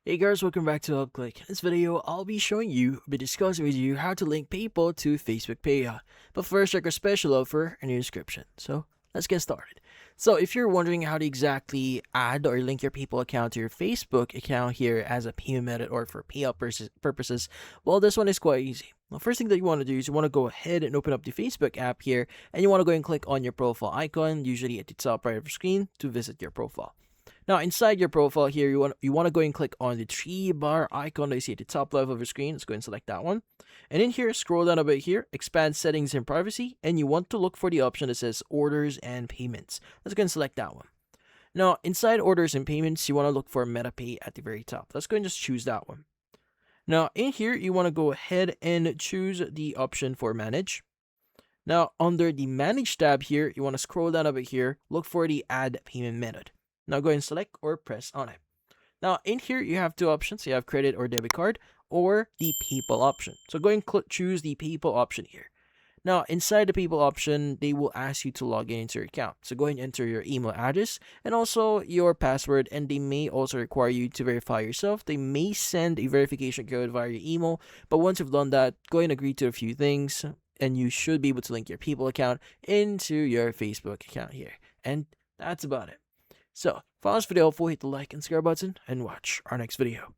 Hey guys, welcome back to UpClick. In this video, I'll be showing you, discussing with you how to link PayPal to Facebook Payout. But first, check our special offer in the description. So let's get started. So if you're wondering how to exactly add or link your PayPal account to your Facebook account here as a payment method or for payout purposes, well, this one is quite easy. The first thing that you want to do is you want to go ahead and open up the Facebook app here, and you want to go and click on your profile icon, usually at the top right of the screen, to visit your profile. Now, inside your profile here, you want to go and click on the three bar icon that you see at the top left of your screen. Let's go and select that one. And in here, scroll down a bit here, expand settings and privacy, and you want to look for the option that says orders and payments. Let's go and select that one. Now, inside orders and payments, you want to look for MetaPay at the very top. Let's go and just choose that one. Now, in here, you want to go ahead and choose the option for manage. Now, under the manage tab here, you want to scroll down a bit here, look for the add payment method. Now go and select or press on it. Now in here you have two options. You have credit or debit card or the PayPal option. So go and choose the PayPal option here. Now inside the PayPal option, they will ask you to log in into your account. So go and enter your email address and also your password, and they may also require you to verify yourself. They may send a verification code via your email, but once you've done that, go and agree to a few things and you should be able to link your PayPal account into your Facebook account here. And that's about it. So, if you found this video helpful, hit the like and subscribe button and watch our next video.